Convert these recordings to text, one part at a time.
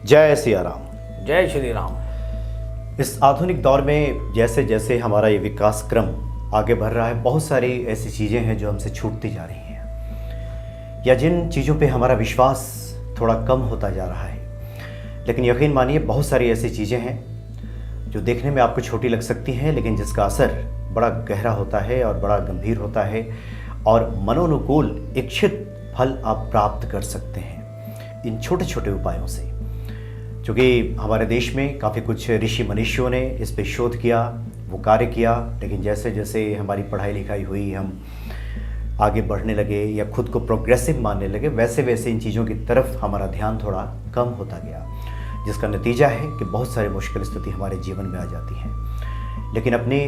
जय सिया राम। जय श्री राम। इस आधुनिक दौर में जैसे जैसे हमारा ये विकास क्रम आगे बढ़ रहा है, बहुत सारी ऐसी चीज़ें हैं जो हमसे छूटती जा रही हैं या जिन चीज़ों पे हमारा विश्वास थोड़ा कम होता जा रहा है। लेकिन यकीन मानिए, बहुत सारी ऐसी चीज़ें हैं जो देखने में आपको छोटी लग सकती हैं, लेकिन जिसका असर बड़ा गहरा होता है और बड़ा गंभीर होता है और मनोनुकूल इच्छित फल आप प्राप्त कर सकते हैं इन छोटे छोटे उपायों से। क्योंकि हमारे देश में काफ़ी कुछ ऋषि मनीषियों ने इस पे शोध किया, वो कार्य किया, लेकिन जैसे जैसे हमारी पढ़ाई लिखाई हुई, हम आगे बढ़ने लगे या खुद को प्रोग्रेसिव मानने लगे, वैसे वैसे इन चीज़ों की तरफ हमारा ध्यान थोड़ा कम होता गया, जिसका नतीजा है कि बहुत सारी मुश्किल स्थिति हमारे जीवन में आ जाती है। लेकिन अपनी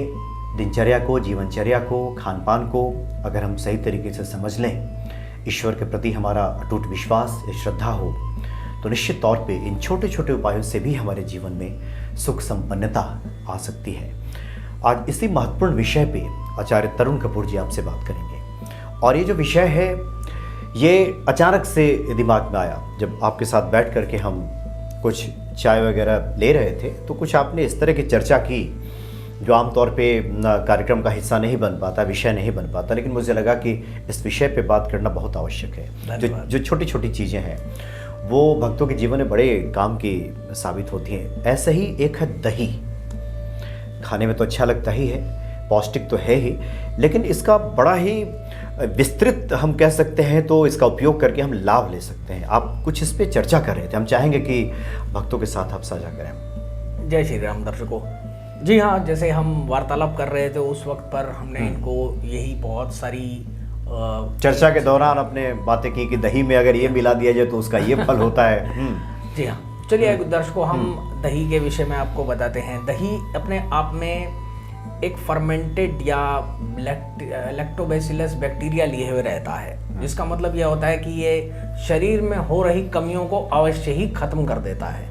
दिनचर्या को, जीवनचर्या को, खान पान को अगर हम सही तरीके से समझ लें, ईश्वर के प्रति हमारा अटूट विश्वास या श्रद्धा हो, तो निश्चित तौर पे इन छोटे छोटे उपायों से भी हमारे जीवन में सुख संपन्नता आ सकती है। आज इसी महत्वपूर्ण विषय पे आचार्य तरुण कपूर जी आपसे बात करेंगे। और ये जो विषय है, ये अचानक से दिमाग में आया जब आपके साथ बैठ करके हम कुछ चाय वगैरह ले रहे थे, तो कुछ आपने इस तरह की चर्चा की जो आमतौर पे कार्यक्रम का हिस्सा नहीं बन पाता, विषय नहीं बन पाता, लेकिन मुझे लगा कि इस विषय पे बात करना बहुत आवश्यक है। जो छोटी छोटी चीज़ें हैं वो भक्तों के जीवन में बड़े काम की साबित होती हैं। ऐसे ही एक है दही। खाने में तो अच्छा लगता ही है, पौष्टिक तो है ही, लेकिन इसका बड़ा ही विस्तृत हम कह सकते हैं, तो इसका उपयोग करके हम लाभ ले सकते हैं। आप कुछ इस पे चर्चा कर रहे थे, हम चाहेंगे कि भक्तों के साथ आप साझा करें। जय श्री राम दर्शकों। जी हाँ, जैसे हम वार्तालाप कर रहे थे उस वक्त पर हमने इनको यही बहुत सारी चर्चा के दौरान अपने बातें की कि दही में अगर ये मिला दिया जाए तो उसका ये फल होता है। जी हाँ, चलिए दर्शकों, हम दही के विषय में आपको बताते हैं। दही अपने आप में एक फर्मेंटेड या लैक्टोबैसिलस बैक्टीरिया लिए हुए रहता है, जिसका मतलब यह होता है कि ये शरीर में हो रही कमियों को अवश्य ही खत्म कर देता है।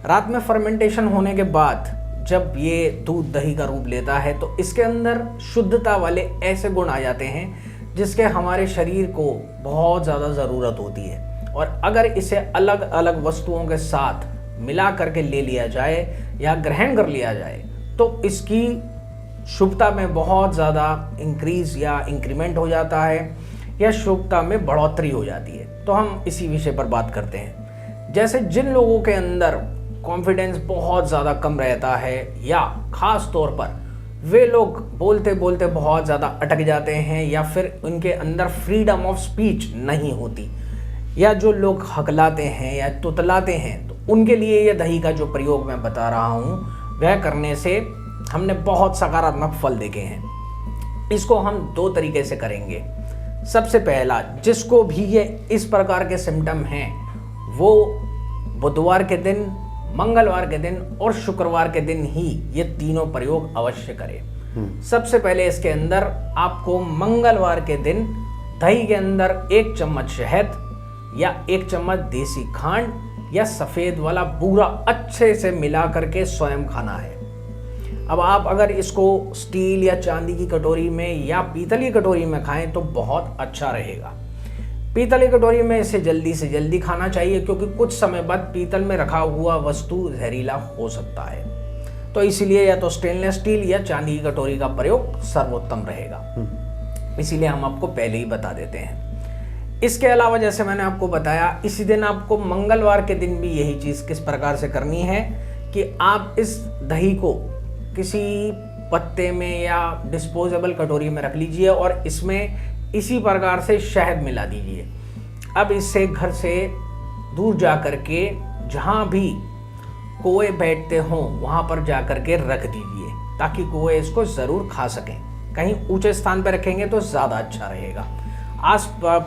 रात में फर्मेंटेशन होने के बाद जब ये दूध दही का रूप लेता है तो इसके अंदर शुद्धता वाले ऐसे गुण आ जाते हैं जिसके हमारे शरीर को बहुत ज़्यादा ज़रूरत होती है। और अगर इसे अलग अलग वस्तुओं के साथ मिला करके ले लिया जाए या ग्रहण कर लिया जाए तो इसकी शुभता में बहुत ज़्यादा इंक्रीज या इंक्रीमेंट हो जाता है या शुभता में बढ़ोतरी हो जाती है। तो हम इसी विषय पर बात करते हैं। जैसे जिन लोगों के अंदर कॉन्फिडेंस बहुत ज़्यादा कम रहता है या ख़ास तौर पर वे लोग बोलते बोलते बहुत ज़्यादा अटक जाते हैं या फिर उनके अंदर फ्रीडम ऑफ स्पीच नहीं होती, या जो लोग हकलाते हैं या तुतलाते हैं, तो उनके लिए ये दही का जो प्रयोग मैं बता रहा हूँ वह करने से हमने बहुत सकारात्मक फल देखे हैं। इसको हम दो तरीके से करेंगे। सबसे पहला, जिसको भी ये इस प्रकार के सिम्टम हैं वो बुधवार के दिन, मंगलवार के दिन और शुक्रवार के दिन ही ये तीनों प्रयोग अवश्य करें। सबसे पहले इसके अंदर आपको मंगलवार के दिन दही के अंदर 1 चम्मच शहद या 1 चम्मच देसी खांड या सफ़ेद वाला बूरा अच्छे से मिला करके स्वयं खाना है। अब आप अगर इसको स्टील या चांदी की कटोरी में या पीतल की कटोरी में खाएं तो बहुत अच्छा रहेगा। पीतल की कटोरी में इसे जल्दी से जल्दी खाना चाहिए, क्योंकि कुछ समय बाद पीतल में रखा हुआ वस्तु जहरीला हो सकता है। तो इसीलिए या तो स्टेनलेस स्टील या चांदी की कटोरी का प्रयोग सर्वोत्तम रहेगा। इसीलिए हम आपको पहले ही बता देते हैं। इसके अलावा जैसे मैंने आपको बताया, इसी दिन आपको मंगलवार के दिन भी यही चीज़ किस प्रकार से करनी है कि आप इस दही को किसी पत्ते में या डिस्पोजेबल कटोरी में रख लीजिए और इसमें इसी प्रकार से शहद मिला दीजिए। अब इससे घर से दूर जा कर के जहाँ भी कौवे बैठते हों वहाँ पर जा कर के रख दीजिए, ताकि कौवे इसको ज़रूर खा सकें। कहीं ऊंचे स्थान पर रखेंगे तो ज़्यादा अच्छा रहेगा।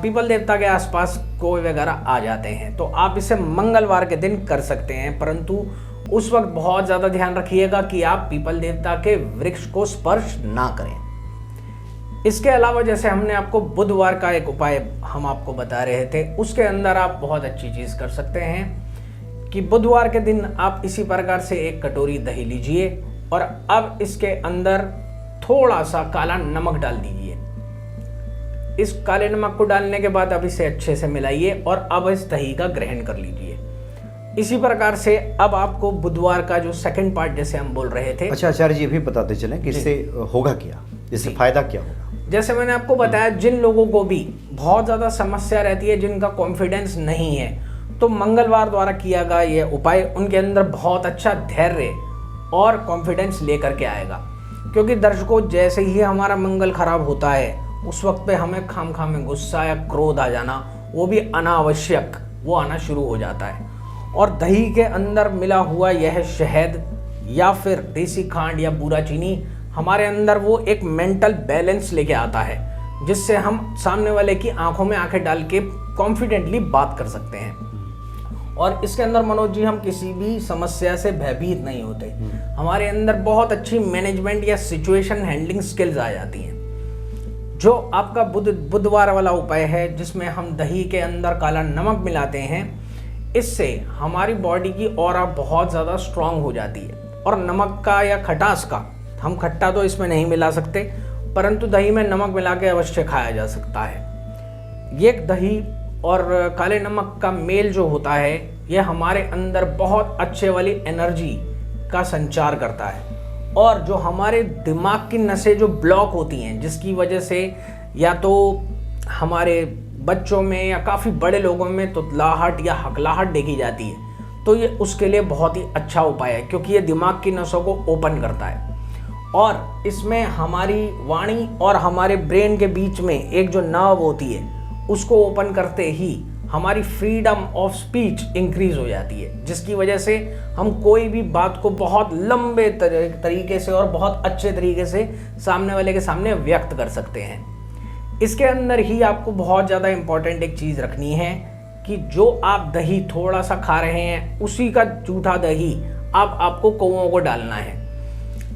पीपल देवता के आसपास कौवे वगैरह आ जाते हैं, तो आप इसे मंगलवार के दिन कर सकते हैं, परंतु उस वक्त बहुत ज़्यादा ध्यान रखिएगा कि आप पीपल देवता के वृक्ष को स्पर्श ना करें। इसके अलावा जैसे हमने आपको बुधवार का एक उपाय हम आपको बता रहे थे, उसके अंदर आप बहुत अच्छी चीज़ कर सकते हैं कि बुधवार के दिन आप इसी प्रकार से 1 कटोरी दही लीजिए और अब इसके अंदर थोड़ा सा काला नमक डाल दीजिए। इस काले नमक को डालने के बाद अब इसे अच्छे से मिलाइए और अब इस दही का ग्रहण कर लीजिए। इसी प्रकार से अब आपको बुधवार का जो सेकंड पार्ट जैसे हम बोल रहे थे। अच्छा आचार्य जी, भी बताते चलें कि इससे होगा क्या, इससे फायदा क्या होगा। जैसे मैंने आपको बताया, जिन लोगों को भी बहुत ज़्यादा समस्या रहती है, जिनका कॉन्फिडेंस नहीं है, तो मंगलवार द्वारा किया गया ये उपाय उनके अंदर बहुत अच्छा धैर्य और कॉन्फिडेंस लेकर के आएगा। क्योंकि दर्शकों, जैसे ही हमारा मंगल खराब होता है उस वक्त पे हमें खामखा में गुस्सा या क्रोध आ जाना, वो भी अनावश्यक, वो आना शुरू हो जाता है। और दही के अंदर मिला हुआ यह शहद या फिर देसी खांड या बूरा चीनी हमारे अंदर वो एक मेंटल बैलेंस लेके आता है, जिससे हम सामने वाले की आंखों में आंखें डाल के कॉन्फिडेंटली बात कर सकते हैं। और इसके अंदर मनोज जी, हम किसी भी समस्या से भयभीत नहीं होते। हमारे अंदर बहुत अच्छी मैनेजमेंट या सिचुएशन हैंडलिंग स्किल्स आ जाती हैं। जो आपका बुधवार वाला उपाय है, जिसमें हम दही के अंदर काला नमक मिलाते हैं, इससे हमारी बॉडी की ऑरा बहुत ज़्यादा स्ट्रांग हो जाती है। और नमक का या खटास का, हम खट्टा तो इसमें नहीं मिला सकते, परंतु दही में नमक मिला के अवश्य खाया जा सकता है। ये दही और काले नमक का मेल जो होता है, यह हमारे अंदर बहुत अच्छे वाली एनर्जी का संचार करता है। और जो हमारे दिमाग की नसें जो ब्लॉक होती हैं, जिसकी वजह से या तो हमारे बच्चों में या काफ़ी बड़े लोगों में तुतलाहट या हकलाहट देखी जाती है, तो ये उसके लिए बहुत ही अच्छा उपाय है, क्योंकि ये दिमाग की नसों को ओपन करता है। और इसमें हमारी वाणी और हमारे ब्रेन के बीच में एक जो नर्व होती है, उसको ओपन करते ही हमारी फ्रीडम ऑफ स्पीच इंक्रीज हो जाती है, जिसकी वजह से हम कोई भी बात को बहुत लंबे तरीके से और बहुत अच्छे तरीके से सामने वाले के सामने व्यक्त कर सकते हैं। इसके अंदर ही आपको बहुत ज़्यादा इम्पॉर्टेंट एक चीज़ रखनी है कि जो आप दही थोड़ा सा खा रहे हैं, उसी का जूठा दही आपको कौओं को डालना है।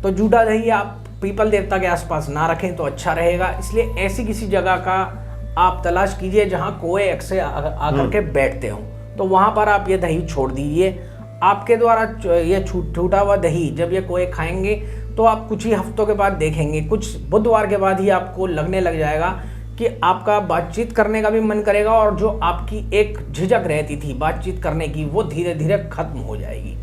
तो जूठा दही आप पीपल देवता के आसपास ना रखें तो अच्छा रहेगा। इसलिए ऐसी किसी जगह का आप तलाश कीजिए जहाँ कौए अक्सर आकर के बैठते हों, तो वहाँ पर आप ये दही छोड़ दीजिए। आपके द्वारा ये छूटा हुआ दही जब ये कौए खाएंगे, तो आप कुछ ही हफ्तों के बाद देखेंगे, कुछ बुधवार के बाद ही आपको लगने लग जाएगा कि आपका बातचीत करने का भी मन करेगा, और जो आपकी एक झिझक रहती थी बातचीत करने की, वो धीरे धीरे खत्म हो जाएगी।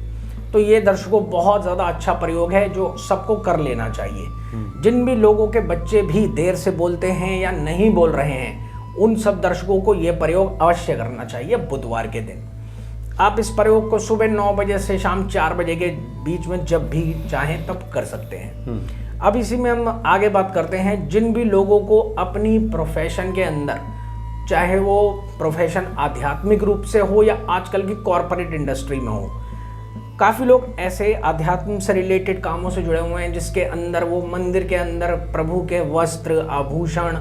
तो ये दर्शकों बहुत ज़्यादा अच्छा प्रयोग है, जो सबको कर लेना चाहिए। जिन भी लोगों के बच्चे भी देर से बोलते हैं या नहीं बोल रहे हैं, उन सब दर्शकों को ये प्रयोग अवश्य करना चाहिए बुधवार के दिन। आप इस प्रयोग को सुबह 9 बजे से शाम 4 बजे के बीच में जब भी चाहें तब कर सकते हैं। अब इसी में हम आगे बात करते हैं, जिन भी लोगों को अपनी प्रोफेशन के अंदर, चाहे वो प्रोफेशन आध्यात्मिक रूप से हो या आजकल की कॉरपोरेट इंडस्ट्री में हो, काफ़ी लोग ऐसे आध्यात्म से रिलेटेड कामों से जुड़े हुए हैं, जिसके अंदर वो मंदिर के अंदर प्रभु के वस्त्र, आभूषण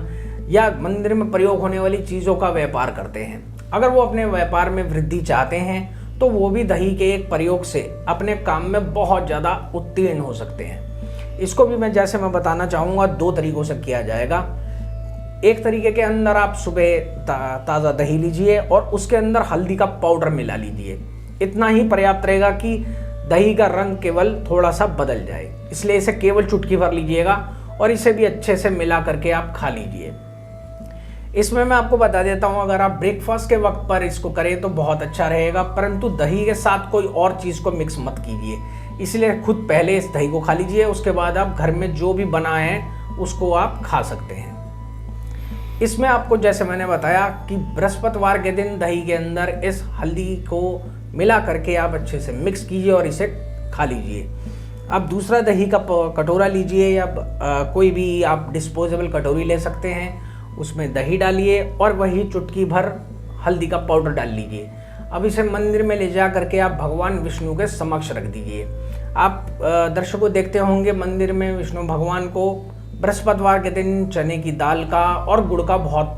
या मंदिर में प्रयोग होने वाली चीज़ों का व्यापार करते हैं। अगर वो अपने व्यापार में वृद्धि चाहते हैं, तो वो भी दही के एक प्रयोग से अपने काम में बहुत ज़्यादा उत्तीर्ण हो सकते हैं। इसको भी जैसे मैं बताना चाहूँगा, 2 तरीक़ों से किया जाएगा। एक तरीके के अंदर आप सुबह ताज़ा दही लीजिए और उसके अंदर हल्दी का पाउडर मिला लीजिए। इतना ही पर्याप्त रहेगा कि दही का रंग केवल थोड़ा सा बदल जाए, इसलिए इसे केवल चुटकी भर लीजिएगा और इसे भी अच्छे से मिला करके आप खा लीजिए। इसमें मैं आपको बता देता हूँ, अगर आप ब्रेकफास्ट के वक्त पर इसको करें तो बहुत अच्छा रहेगा, परंतु दही के साथ कोई और चीज़ को मिक्स मत कीजिए। इसलिए खुद पहले इस दही को खा लीजिए, उसके बाद आप घर में जो भी बना है उसको आप खा सकते हैं। इसमें आपको जैसे मैंने बताया कि बृहस्पतिवार के दिन दही के अंदर इस हल्दी को मिला करके आप अच्छे से मिक्स कीजिए और इसे खा लीजिए। अब दूसरा दही का कटोरा लीजिए या कोई भी आप डिस्पोजेबल कटोरी ले सकते हैं, उसमें दही डालिए और वही चुटकी भर हल्दी का पाउडर डाल लीजिए। अब इसे मंदिर में ले जा करके आप भगवान विष्णु के समक्ष रख दीजिए। आप दर्शकों देखते होंगे, मंदिर में विष्णु भगवान को बृहस्पतिवार के दिन चने की दाल का और गुड़ का बहुत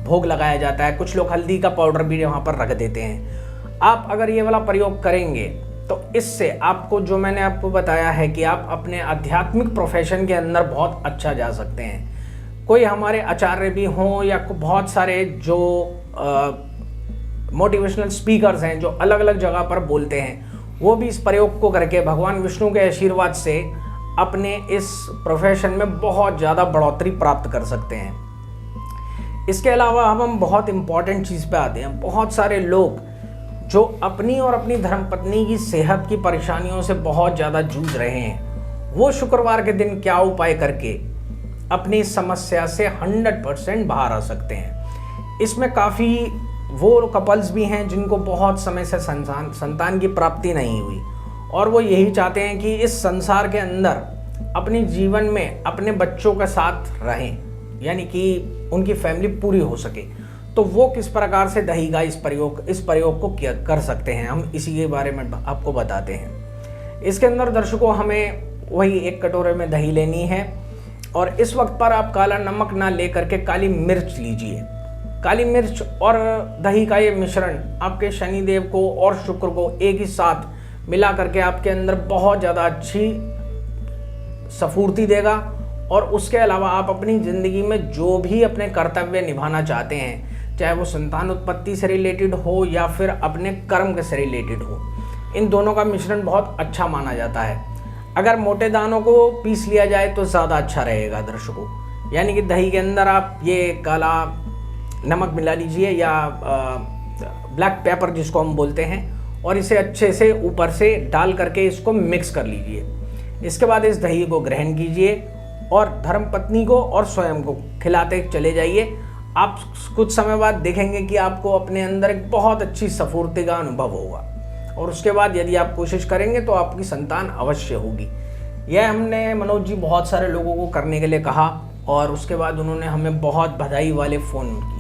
भोग लगाया जाता है। कुछ लोग हल्दी का पाउडर भी वहाँ पर रख देते हैं। आप अगर ये वाला प्रयोग करेंगे तो इससे आपको, जो मैंने आपको बताया है कि आप अपने आध्यात्मिक प्रोफेशन के अंदर बहुत अच्छा जा सकते हैं। कोई हमारे आचार्य भी हों या बहुत सारे जो मोटिवेशनल स्पीकर्स हैं जो अलग अलग जगह पर बोलते हैं, वो भी इस प्रयोग को करके भगवान विष्णु के आशीर्वाद से अपने इस प्रोफेशन में बहुत ज़्यादा बढ़ोतरी प्राप्त कर सकते हैं। इसके अलावा हम बहुत इम्पॉर्टेंट चीज़ पे आते हैं। बहुत सारे लोग जो अपनी और अपनी धर्मपत्नी की सेहत की परेशानियों से बहुत ज़्यादा जूझ रहे हैं, वो शुक्रवार के दिन क्या उपाय करके अपनी समस्या से 100% बाहर आ सकते हैं। इसमें काफ़ी वो कपल्स भी हैं जिनको बहुत समय से संतान की प्राप्ति नहीं हुई और वो यही चाहते हैं कि इस संसार के अंदर अपने जीवन में अपने बच्चों के साथ रहें, यानी कि उनकी फैमिली पूरी हो सके। तो वो किस प्रकार से दही का इस प्रयोग को कर सकते हैं, हम इसी के बारे में आपको बताते हैं। इसके अंदर दर्शकों हमें वही 1 कटोरे में दही लेनी है और इस वक्त पर आप काला नमक ना ले करके काली मिर्च लीजिए। काली मिर्च और दही का ये मिश्रण आपके शनिदेव को और शुक्र को एक ही साथ मिला करके आपके अंदर बहुत ज़्यादा अच्छी स्फूर्ति देगा और उसके अलावा आप अपनी ज़िंदगी में जो भी अपने कर्तव्य निभाना चाहते हैं, चाहे वो संतान उत्पत्ति से रिलेटेड हो या फिर अपने कर्म के से रिलेटेड हो, इन दोनों का मिश्रण बहुत अच्छा माना जाता है। अगर मोटे दानों को पीस लिया जाए तो ज़्यादा अच्छा रहेगा दर्शकों, यानी कि दही के अंदर आप ये काला नमक मिला लीजिए या ब्लैक पेपर जिसको हम बोलते हैं, और इसे अच्छे से ऊपर से डाल करके इसको मिक्स कर लीजिए। इसके बाद इस दही को ग्रहण कीजिए और धर्मपत्नी को और स्वयं को खिलाते चले जाइए। आप कुछ समय बाद देखेंगे कि आपको अपने अंदर एक बहुत अच्छी स्फूर्ति का अनुभव होगा और उसके बाद यदि आप कोशिश करेंगे तो आपकी संतान अवश्य होगी। यह हमने मनोज जी बहुत सारे लोगों को करने के लिए कहा और उसके बाद उन्होंने हमें बहुत बधाई वाले फ़ोन किए।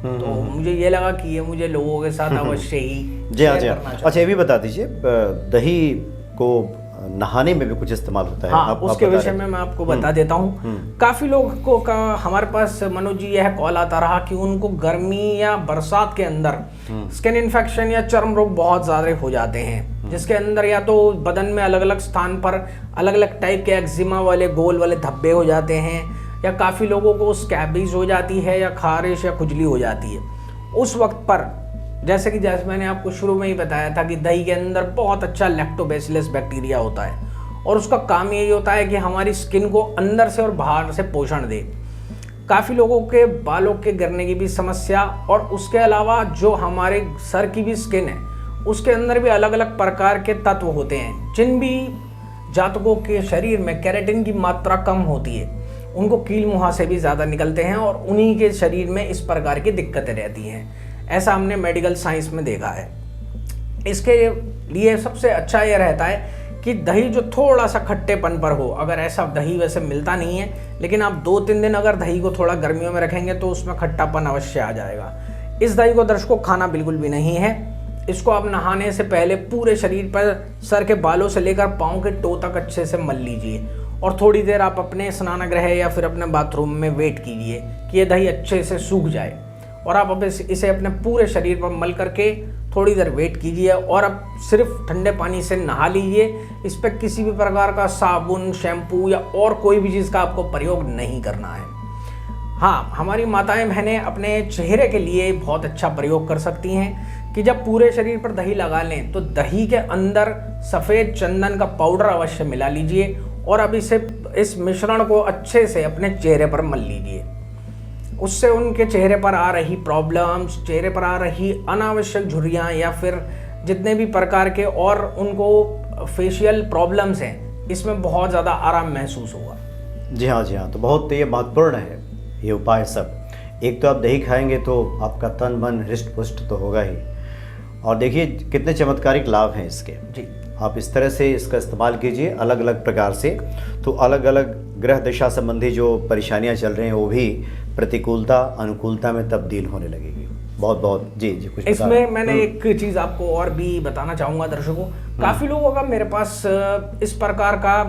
तो मुझे ये लगा कि ये मुझे लोगों के साथ अवश्य ही जी हाँ जी हाँ। अच्छा, ये भी बता दीजिए, दही को नहाने में भी कुछ इस्तेमाल होता है? हाँ, उसके विषय में मैं आपको बता देता हूँ। काफ़ी लोग को हमारे पास मनोज जी यह कॉल आता रहा कि उनको गर्मी या बरसात के अंदर स्किन इन्फेक्शन या चर्म रोग बहुत ज़्यादा हो जाते हैं, जिसके अंदर या तो बदन में अलग अलग स्थान पर अलग अलग टाइप के एक्जिमा वाले गोल वाले धब्बे हो जाते हैं, या काफ़ी लोगों को स्कैबिज हो जाती है या खारिश या खुजली हो जाती है। उस वक्त पर जैसे मैंने आपको शुरू में ही बताया था कि दही के अंदर बहुत अच्छा लैक्टोबैसिलस बैक्टीरिया होता है और उसका काम यही होता है कि हमारी स्किन को अंदर से और बाहर से पोषण दे। काफ़ी लोगों के बालों के गिरने की भी समस्या और उसके अलावा जो हमारे सर की भी स्किन है उसके अंदर भी अलग अलग प्रकार के तत्व होते हैं। जिन भी जातकों के शरीर में केराटिन की मात्रा कम होती है उनको कील मुहासे भी ज़्यादा निकलते हैं और उन्हीं के शरीर में इस प्रकार की दिक्कतें रहती हैं। ऐसा हमने मेडिकल साइंस में देखा है। इसके लिए सबसे अच्छा यह रहता है कि दही जो थोड़ा सा खट्टेपन पर हो, अगर ऐसा दही वैसे मिलता नहीं है लेकिन आप 2-3 दिन अगर दही को थोड़ा गर्मियों में रखेंगे तो उसमें खट्टापन अवश्य आ जाएगा। इस दही को दर्शकों खाना बिल्कुल भी नहीं है। इसको आप नहाने से पहले पूरे शरीर पर सर के बालों से लेकर पाँव के टो तक अच्छे से मल लीजिए और थोड़ी देर आप अपने स्नानगृह या फिर अपने बाथरूम में वेट कीजिए कि ये दही अच्छे से सूख जाए और आप अब इसे अपने पूरे शरीर पर मल करके थोड़ी देर वेट कीजिए और अब सिर्फ ठंडे पानी से नहा लीजिए। इस पर किसी भी प्रकार का साबुन, शैम्पू या और कोई भी चीज़ का आपको प्रयोग नहीं करना है। हाँ, हमारी माताएं बहनें अपने चेहरे के लिए बहुत अच्छा प्रयोग कर सकती हैं कि जब पूरे शरीर पर दही लगा लें तो दही के अंदर सफ़ेद चंदन का पाउडर अवश्य मिला लीजिए और अब इस मिश्रण को अच्छे से अपने चेहरे पर मल लीजिए। उससे उनके चेहरे पर आ रही प्रॉब्लम्स, चेहरे पर आ रही अनावश्यक झुर्रियाँ या फिर जितने भी प्रकार के और उनको फेशियल प्रॉब्लम्स हैं, इसमें बहुत ज़्यादा आराम महसूस होगा। जी हाँ, तो बहुत ये महत्वपूर्ण है ये उपाय सब। एक तो आप दही खाएंगे तो आपका तन मन हृष्ट पुष्ट तो होगा ही, और देखिए कितने चमत्कारिक लाभ हैं इसके। जी, आप इस तरह से इसका इस्तेमाल कीजिए अलग अलग प्रकार से, तो अलग अलग ग्रह दिशा संबंधी जो परेशानियां चल रही हैं वो भी प्रतिकूलता अनुकूलता में तब्दील होने लगेगी। बहुत बहुत जी कुछ इसमें मैंने एक चीज़ आपको और भी बताना चाहूँगा दर्शकों। काफ़ी लोगों का मेरे पास इस प्रकार का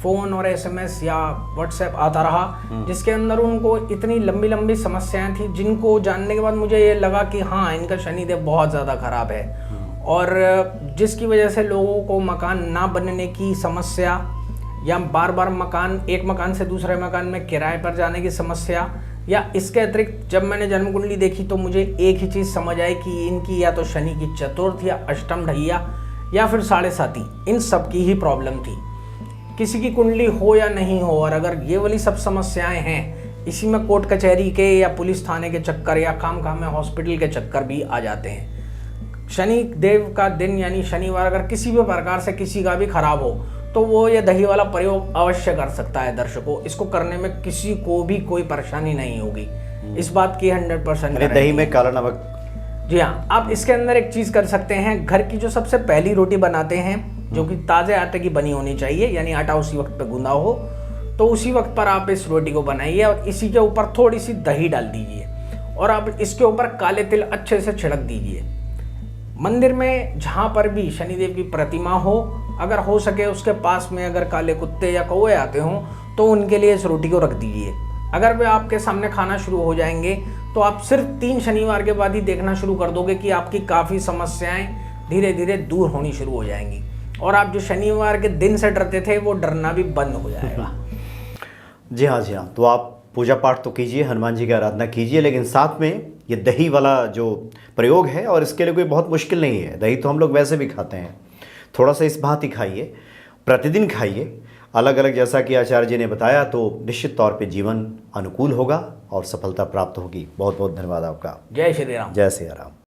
फ़ोन और SMS या WhatsApp आता रहा जिसके अंदर उनको इतनी लंबी लंबी समस्याएं थी जिनको जानने के बाद मुझे ये लगा कि हाँ, इनका शनिदेव बहुत ज़्यादा ख़राब है और जिसकी वजह से लोगों को मकान ना बनने की समस्या या बार बार एक मकान से दूसरे मकान में किराए पर जाने की समस्या, या इसके अतिरिक्त जब मैंने जन्म कुंडली देखी तो मुझे एक ही चीज़ समझ आई कि इनकी या तो शनि की चतुर्थ या अष्टम ढैया या फिर 7.5, इन सब की ही प्रॉब्लम थी। किसी की कुंडली हो या नहीं हो, और अगर ये वाली सब समस्याएं हैं, इसी में कोर्ट कचहरी के या पुलिस थाने के चक्कर या काम में हॉस्पिटल के चक्कर भी आ जाते हैं। शनि देव का दिन यानी शनिवार अगर किसी भी प्रकार से किसी का भी खराब हो तो वो ये दही वाला प्रयोग अवश्य कर सकता है दर्शकों। इसको करने में किसी को भी कोई परेशानी नहीं होगी, इस बात की 100% दही में काला नमक। जी हाँ, आप इसके अंदर एक चीज़ कर सकते हैं, घर की जो सबसे पहली रोटी बनाते हैं जो कि ताज़े आटे की बनी होनी चाहिए, यानी आटा उसी वक्त पे गूंदा हो, तो उसी वक्त पर आप इस रोटी को बनाइए और इसी के ऊपर थोड़ी सी दही डाल दीजिए और आप इसके ऊपर काले तिल अच्छे से छिड़क दीजिए। मंदिर में जहाँ पर भी शनिदेव की प्रतिमा हो, अगर हो सके उसके पास में अगर काले कुत्ते या कौवे आते हों तो उनके लिए इस रोटी को रख दीजिए। अगर वे आपके सामने खाना शुरू हो जाएंगे तो आप सिर्फ 3 शनिवार के बाद ही देखना शुरू कर दोगे कि आपकी काफ़ी समस्याएं धीरे धीरे दूर होनी शुरू हो जाएंगी और आप जो शनिवार के दिन से डरते थे वो डरना भी बंद हो जाएगा। जी हाँ, जी हाँ। तो आप पूजा पाठ तो कीजिए, हनुमान जी की आराधना कीजिए, लेकिन साथ में ये दही वाला जो प्रयोग है, और इसके लिए कोई बहुत मुश्किल नहीं है। दही तो हम लोग वैसे भी खाते हैं, थोड़ा सा इस भांति खाइए, प्रतिदिन खाइए अलग अलग, जैसा कि आचार्य जी ने बताया, तो निश्चित तौर पे जीवन अनुकूल होगा और सफलता प्राप्त होगी। बहुत बहुत धन्यवाद आपका। जय श्री राम। जय श्री राम।